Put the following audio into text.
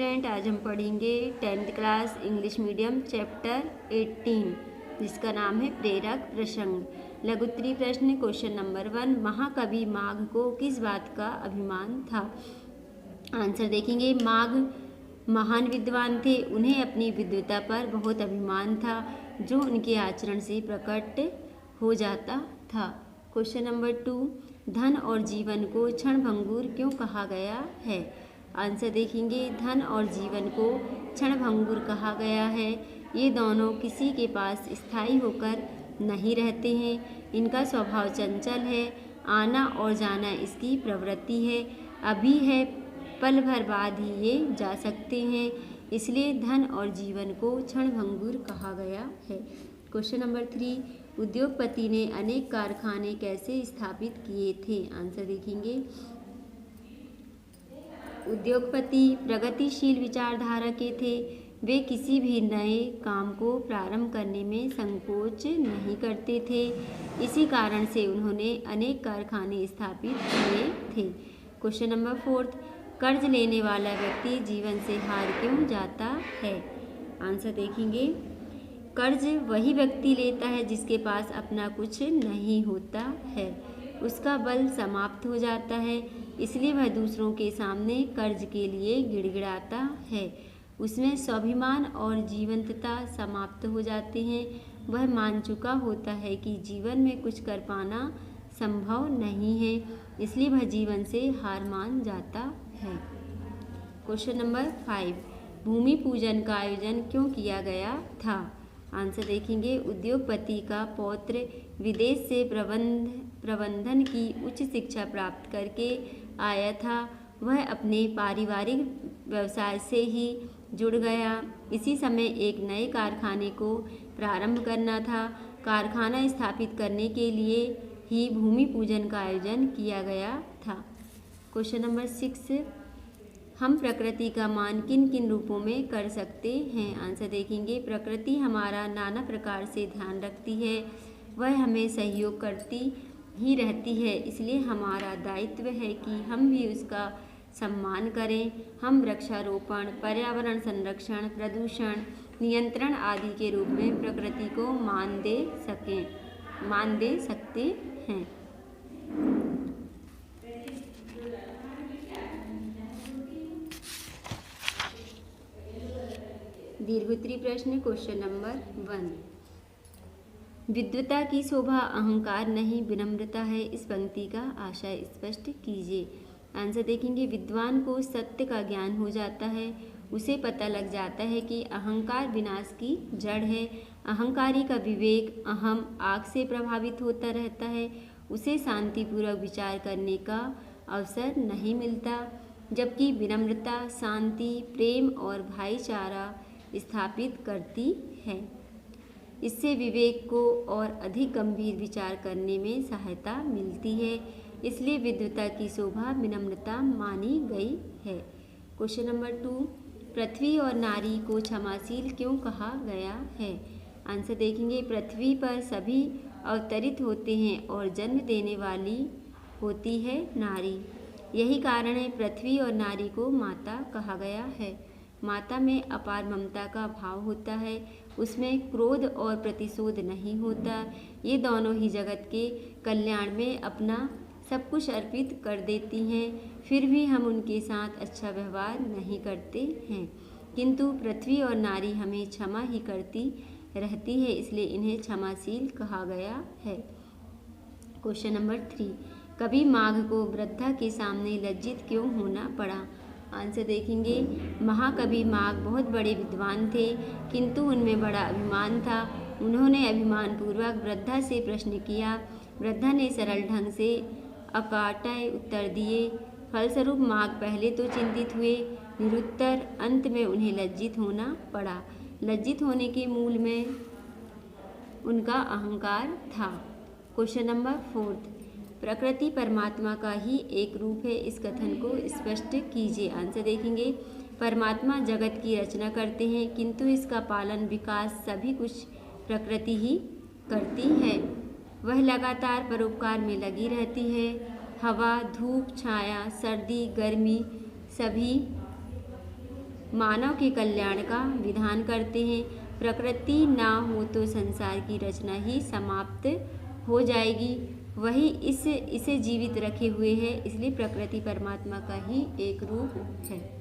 Student, आज हम पढ़ेंगे 10th class English medium chapter 18 जिसका नाम है प्रेरक प्रसंग। लघुत्तरी प्रश्न क्वेश्चन नंबर 1, महाकवि माघ को किस बात का अभिमान था? आंसर देखेंगे। माघ महान विद्वान थे, उन्हें अपनी विद्वता पर बहुत अभिमान था जो उनके आचरण से प्रकट हो जाता था। क्वेश्चन नंबर 2, धन और जीवन को क्षणभंगुर क्यों कहा गया है? आंसर देखेंगे। धन और जीवन को क्षणभंगुर कहा गया है, ये दोनों किसी के पास स्थायी होकर नहीं रहते हैं। इनका स्वभाव चंचल है, आना और जाना इसकी प्रवृत्ति है, अभी है पल भर बाद ही ये जा सकते हैं, इसलिए धन और जीवन को क्षणभंगुर कहा गया है। क्वेश्चन नंबर 3, उद्योगपति ने अनेक कारखाने कैसे स्थापित किए थे? आंसर देखेंगे। उद्योगपति प्रगतिशील विचारधारा के थे, वे किसी भी नए काम को प्रारंभ करने में संकोच नहीं करते थे, इसी कारण से उन्होंने अनेक कारखाने स्थापित किए थे। क्वेश्चन नंबर 4, कर्ज लेने वाला व्यक्ति जीवन से हार क्यों जाता है? आंसर देखेंगे। कर्ज वही व्यक्ति लेता है जिसके पास अपना कुछ नहीं होता है, उसका बल समाप्त हो जाता है, इसलिए वह दूसरों के सामने कर्ज के लिए गिड़गिड़ाता है, उसमें स्वाभिमान और जीवंतता समाप्त हो जाते हैं, वह मान चुका होता है कि जीवन में कुछ कर पाना संभव नहीं है, इसलिए वह जीवन से हार मान जाता है। क्वेश्चन नंबर 5, भूमि पूजन का आयोजन क्यों किया गया था? आंसर देखेंगे। उद्योगपति का पौत्र विदेश से प्रबंधन की उच्च शिक्षा प्राप्त करके आया था, वह अपने पारिवारिक व्यवसाय से ही जुड़ गया, इसी समय एक नए कारखाने को प्रारंभ करना था, कारखाना स्थापित करने के लिए ही भूमि पूजन का आयोजन किया गया था। क्वेश्चन नंबर 6, हम प्रकृति का मान किन किन रूपों में कर सकते हैं? आंसर देखेंगे। प्रकृति हमारा नाना प्रकार से ध्यान रखती है, वह हमें सहयोग करती ही रहती है, इसलिए हमारा दायित्व है कि हम भी उसका सम्मान करें। हम वृक्षारोपण, पर्यावरण संरक्षण, प्रदूषण नियंत्रण आदि के रूप में प्रकृति को मान दे सकते हैं। दीर्घोत्तरी प्रश्न क्वेश्चन नंबर 1, विद्वता की शोभा अहंकार नहीं विनम्रता है, इस पंक्ति का आशय स्पष्ट कीजिए। आंसर देखेंगे। विद्वान को सत्य का ज्ञान हो जाता है, उसे पता लग जाता है कि अहंकार विनाश की जड़ है, अहंकारी का विवेक अहम आग से प्रभावित होता रहता है, उसे शांतिपूर्वक विचार करने का अवसर नहीं मिलता, जबकि विनम्रता शांति, प्रेम और भाईचारा स्थापित करती है, इससे विवेक को और अधिक गंभीर विचार करने में सहायता मिलती है, इसलिए विद्वता की शोभा विनम्रता मानी गई है। क्वेश्चन नंबर 2, पृथ्वी और नारी को क्षमाशील क्यों कहा गया है? आंसर देखेंगे। पृथ्वी पर सभी अवतरित होते हैं और जन्म देने वाली होती है नारी, यही कारण है पृथ्वी और नारी को माता कहा गया है। माता में अपार ममता का भाव होता है, उसमें क्रोध और प्रतिशोध नहीं होता, ये दोनों ही जगत के कल्याण में अपना सब कुछ अर्पित कर देती हैं, फिर भी हम उनके साथ अच्छा व्यवहार नहीं करते हैं, किंतु पृथ्वी और नारी हमें क्षमा ही करती रहती है, इसलिए इन्हें क्षमाशील कहा गया है। क्वेश्चन नंबर 3, कवि माघ को वृद्धा के सामने लज्जित क्यों होना पड़ा? आंसर देखेंगे। महाकवि माघ बहुत बड़े विद्वान थे, किंतु उनमें बड़ा अभिमान था, उन्होंने अभिमानपूर्वक वृद्धा से प्रश्न किया, वृद्धा ने सरल ढंग से अकाट्य उत्तर दिए, फलस्वरूप माघ पहले तो चिंतित हुए, निरुत्तर, अंत में उन्हें लज्जित होना पड़ा। लज्जित होने के मूल में उनका अहंकार था। क्वेश्चन नंबर 4, प्रकृति परमात्मा का ही एक रूप है, इस कथन को स्पष्ट कीजिए। आंसर देखेंगे। परमात्मा जगत की रचना करते हैं, किंतु इसका पालन विकास सभी कुछ प्रकृति ही करती है, वह लगातार परोपकार में लगी रहती है, हवा, धूप, छाया, सर्दी, गर्मी सभी मानव के कल्याण का विधान करते हैं। प्रकृति ना हो तो संसार की रचना ही समाप्त हो जाएगी। वही इसे जीवित रखे हुए है, इसलिए प्रकृति परमात्मा का ही एक रूप है।